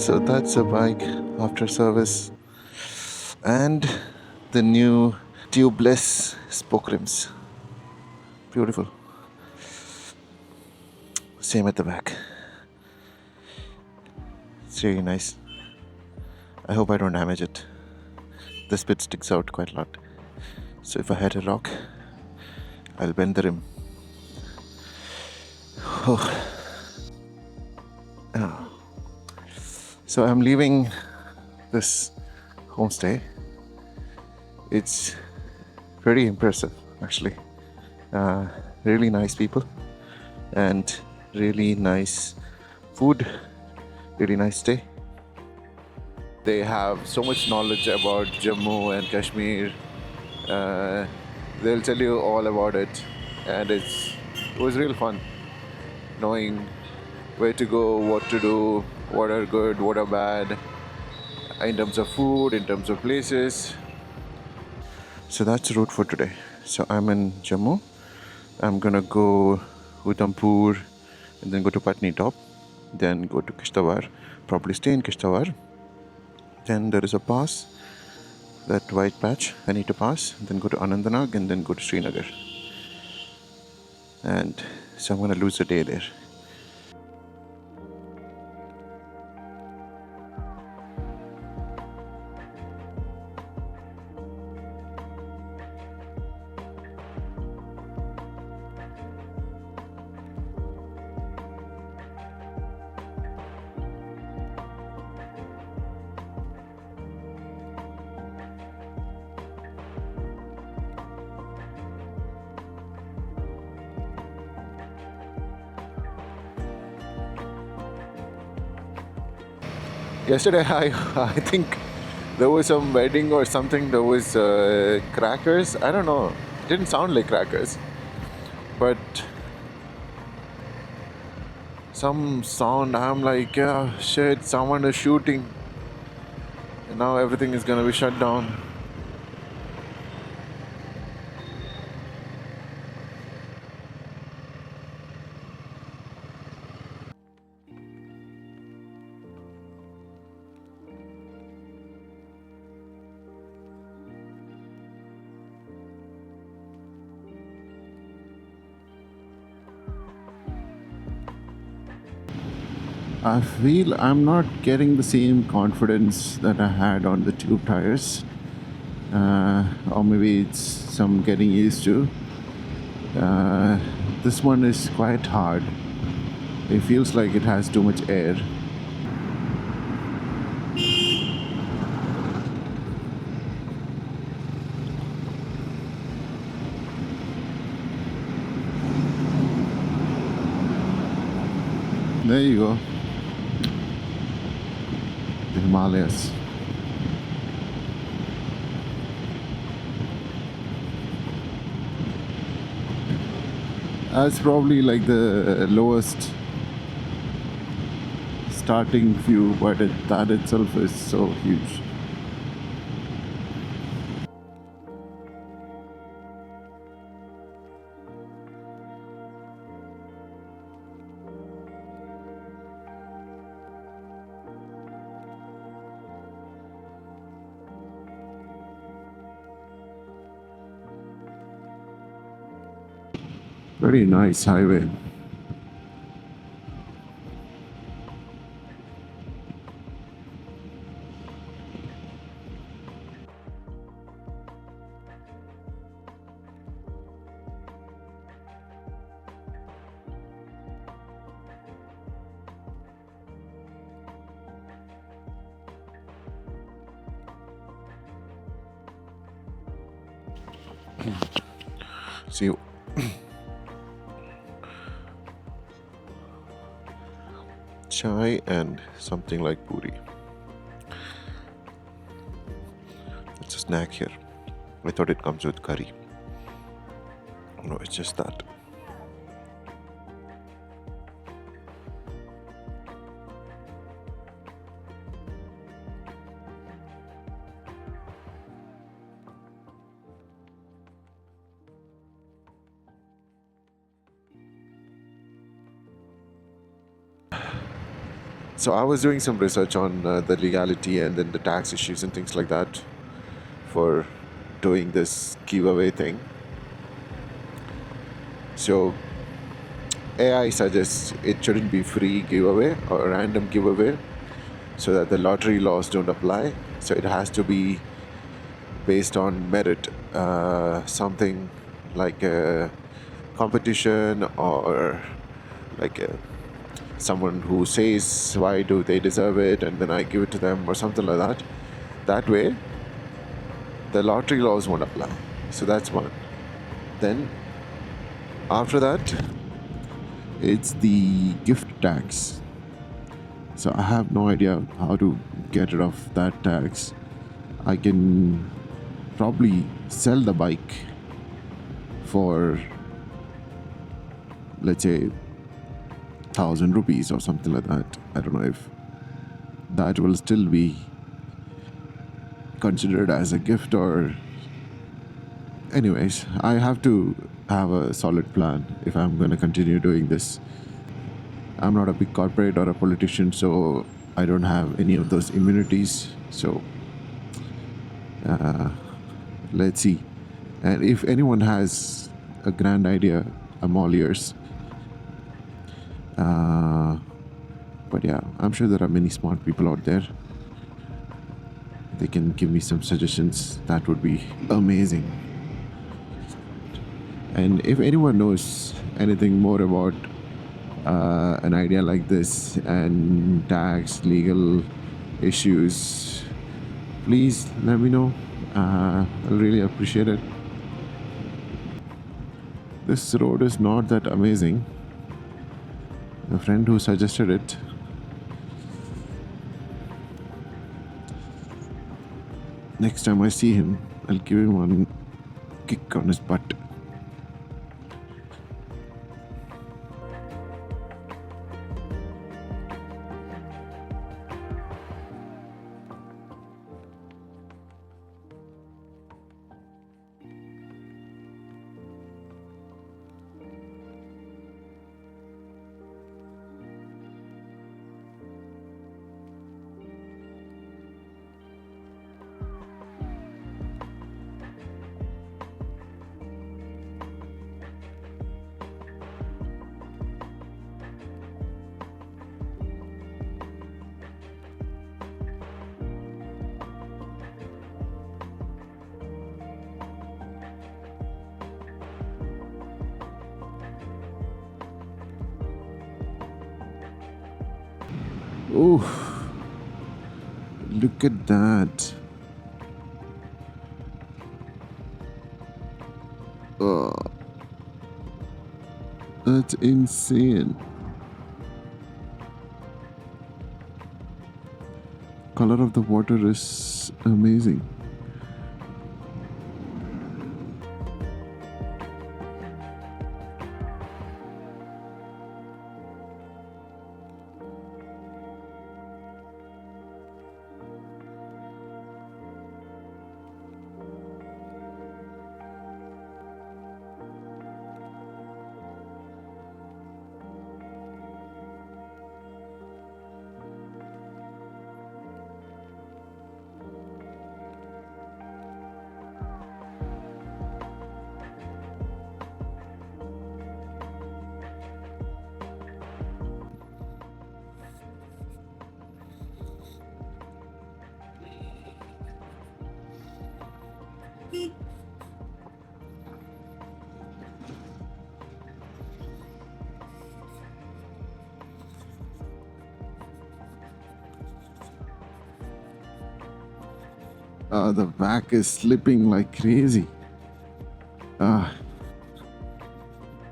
So that's a bike after service and the new Tubeless spoke rims. Beautiful. Same at the back. It's really nice. I hope I don't damage it. This bit sticks out quite a lot. So if I hit a rock, I'll bend the rim. Oh. Oh. So I'm leaving this homestay. It's pretty impressive, actually. Really nice people and really nice food, really nice stay. They have so much knowledge about Jammu and Kashmir. Uh, they'll tell you all about it, and it was real fun knowing where to go, what to do, what are good, what are bad, in terms of food, in terms of places. So that's the route for today. So I'm in Jammu. I'm gonna go Udhampur and then go to Patnitop, then go to Kishtwar, probably stay in Kishtwar. Then there is a pass, that white patch I need to pass, then go to Anantnag and then go to Srinagar. And so I'm gonna lose a day there. Yesterday, I think there was some wedding or something. There was crackers. I don't know. It didn't sound like crackers, but some sound. I'm like, yeah, shit. Someone is shooting. And now everything is gonna be shut down. I feel I'm not getting the same confidence that I had on the tube tires. Or maybe it's some getting used to. Uh, this one is quite hard. It feels like it has too much air. There you go. The Himalayas. That's probably like the lowest starting view, but that itself is so huge. Very nice highway. See, chai and something like puri. It's a snack here. I thought it comes with curry. No, it's just that. So I was doing some research on the legality and then the tax issues and things like that for doing this giveaway thing. So AI suggests it shouldn't be free giveaway or random giveaway, so that the lottery laws don't apply. So it has to be based on merit, something like a competition or like someone who says why do they deserve it and then I give it to them or something like that. That way the lottery laws won't apply. So that's one. Then after that, it's the gift tax. So I have no idea how to get rid of that tax. I can probably sell the bike for, let's say, 1,000 rupees or something like that. I don't know if that will still be considered as a gift or. Anyways, I have to have a solid plan if I'm going to continue doing this. I'm not a big corporate or a politician, so I don't have any of those immunities. So let's see. And if anyone has a grand idea, I'm all ears. But yeah, I'm sure there are many smart people out there. They can give me some suggestions. That would be amazing. And if anyone knows anything more about an idea like this and tax, legal issues, please let me know. I'll really appreciate it. This road is not that amazing. A friend who suggested it. Next time I see him, I'll give him one kick on his butt. Oh, look at that. Oh, that's insane. Color of the water is amazing. The back is slipping like crazy.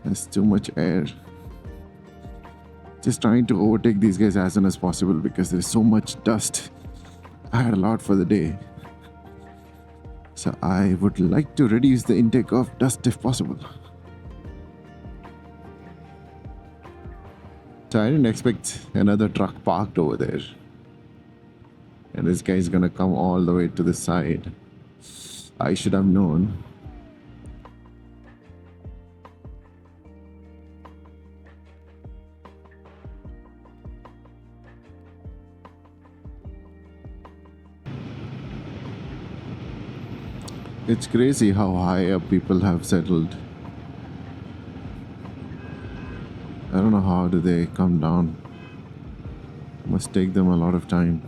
There's too much air. Just trying to overtake these guys as soon as possible because there's so much dust. I had a lot for the day. So I would like to reduce the intake of dust if possible. So I didn't expect another truck parked over there. And this guy's gonna come all the way to the side. I should have known. It's crazy how high up people have settled. I don't know how do they come down. Must take them a lot of time.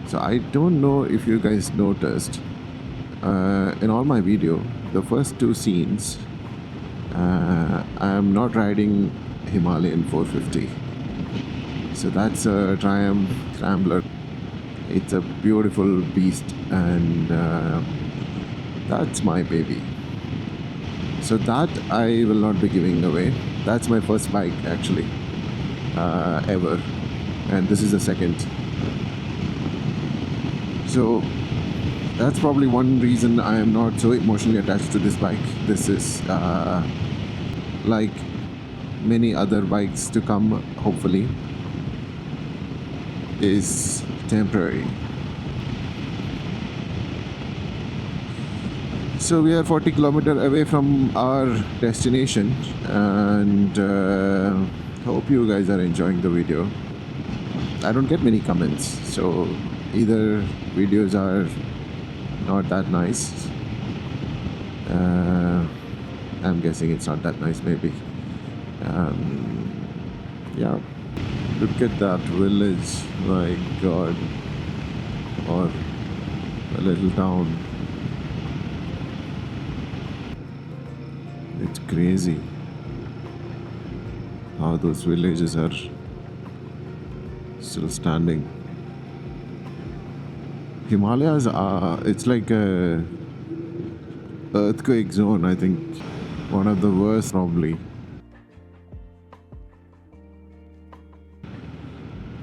So I don't know if you guys noticed, in all my video, the first two scenes, I am not riding Himalayan 450. So that's a Triumph Scrambler. It's a beautiful beast, and that's my baby. So that I will not be giving away. That's my first bike actually, ever, and this is the second. So that's probably one reason I am not so emotionally attached to this bike. This is like many other bikes to come, hopefully, is temporary. So we are 40 kilometers away from our destination, and hope you guys are enjoying the video. I don't get many comments, so either videos are not that nice. I'm guessing it's not that nice, maybe. Yeah, look at that village, my god, or a little town. It's crazy how those villages are still standing. Himalayas are, it's like a earthquake zone, I think. One of the worst, probably.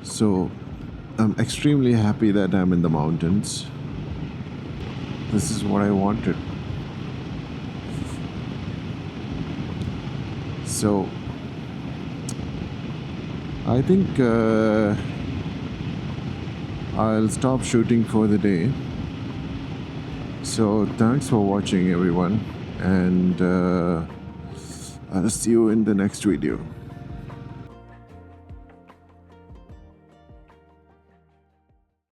So I'm extremely happy that I'm in the mountains. This is what I wanted. So I think I'll stop shooting for the day. So thanks for watching, everyone, and I'll see you in the next video.